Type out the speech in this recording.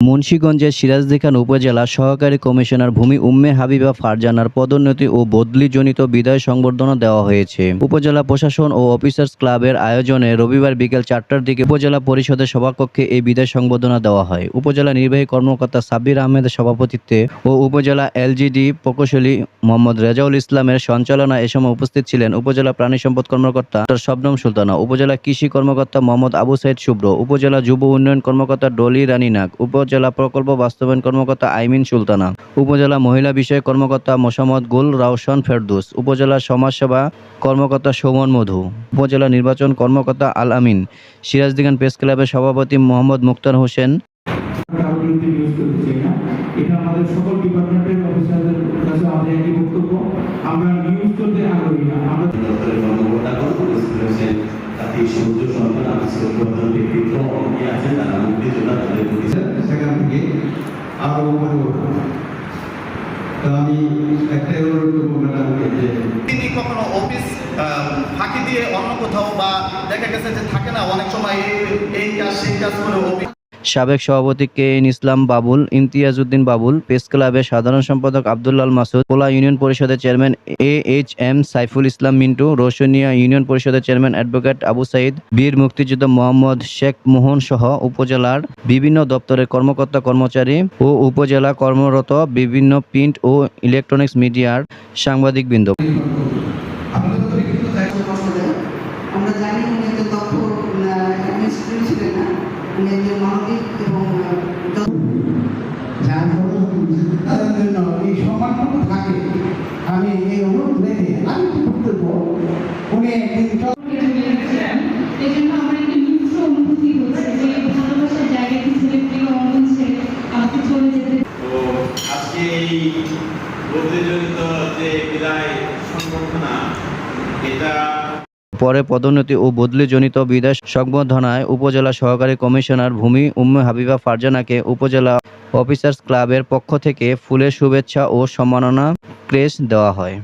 মুন্সিগঞ্জের সিরাজদি খান উপজেলা সহকারী কমিশনার ভূমি উম্মে হাবিবা ফারজানার পদোন্নতি ও বদলিজনিত বিদায় সংবর্ধনা দেওয়া হয়েছে। উপজেলা প্রশাসন ও অফিসার্স ক্লাবের আয়োজনে রবিবার বিকেল 4টার দিকে উপজেলা পরিষদের সভাকক্ষে এই বিদায় সংবর্ধনা দেওয়া হয়। উপজেলা নির্বাহী কর্মকর্তা সাব্বির আহমেদের সভাপতিত্বে ও উপজেলা এলজিডি প্রকৌশলী মোহাম্মদ রেজাউল ইসলামের সঞ্চালনায় এ সময় উপস্থিত ছিলেন উপজেলা প্রাণী সম্পদ কর্মকর্তা ডক্টর শবনম সুলতানা, উপজেলা কৃষি কর্মকর্তা মোহাম্মদ আবু সাইদ শুভ্র, উপজেলা যুব উন্নয়ন কর্মকর্তা ডলি রানী নাগ, উপজেলা প্রকল্প বাস্তবায়ন কর্মকর্তা আইমিন সুলতানা, উপজেলা মহিলা বিষয়ক কর্মকর্তা মোসাম্মদ গুল রাওশন ফেরদৌস, উপজেলা সমাজসেবা কর্মকর্তা সৌমন মধু, উপজেলা নির্বাচন কর্মকর্তা আল আমিন, সিরাজদি খান প্রেস ক্লাবের সভাপতি মোহাম্মদ মুক্তার হোসেন। এটা আমাদের সকল ডিপার্টমেন্টের অফিসারদের কাছে আমাদের একই বক্তব্য, আমরা নিউজ করতে আগ্রহী না। আমরা দপ্তরের কর্মকর্তাগণ রয়েছেন, তাতে সূর্য সন্তান আজকের প্রধান ব্যক্তিত্ব অনেকে আছেন, তারা মুক্তিযোদ্ধা তাদের সেখান থেকে আরো উপরে উঠবো। তো আমি একটাই অনুরোধ করবো ম্যাডামকে যে তিনি কখনো অফিস ফাঁকি দিয়ে অন্য কোথাও বা দেখা গেছে যে থাকে না, অনেক সময় এই কাজ সেই কাজ করে অফিস। সাবেক সভাপতি কে এন ইসলাম বাবুল, ইমতিয়াজ উদ্দিন বাবুল, প্রেস ক্লাবের সাধারণ সম্পাদক আব্দুল্লাহ মাসুদ, কোলা ইউনিয়ন পরিষদের chairman AHM Saiful Islam Mintu, রোশনিয়া union পরিষদের চেয়ারম্যান অ্যাডভোকেট আবু সাইদ, বীর মুক্তিযোদ্ধা মোহাম্মদ শেখ মোহন সহ উপজেলার বিভিন্ন দপ্তরের কর্মকর্তা কর্মচারী ও উপজেলা কর্মরত বিভিন্ন প্রিন্ট ও ইলেকট্রনিক্স মিডিয়ার সাংবাদিকবৃন্দ। আমরা জানি উনি একজন দক্ষ অ্যাডমিনিস্ট্রেটর ছিলেন না, উনি একজন মানবিক এবং তাদের জন্য এই সম্মানটুকু থাকে। আমি এই অনুরোধ রেখে আমি কি বক্তব্য উনি একদিন এই জন্য আমার একটি মিশ্র অনুভূতি হচ্ছে যে ভালোবাসার জায়গাটি ছেলে প্রিয় অঙ্গন ছেড়ে আমাকে চলে যেতে। তো আজকে এই বদলিজনিত যে বিদায় সংবর্ধনা, এটা পরে পদোন্নতি ও বদলিজনিত বিদায় সংবর্ধনায় উপজেলা সহকারী কমিশনার ভূমি উম্মে হাবিবা ফারজানাকে উপজেলা অফিসার্স ক্লাবের পক্ষ থেকে ফুলের শুভেচ্ছা ও সম্মাননা ক্রেস্ট দেওয়া হয়।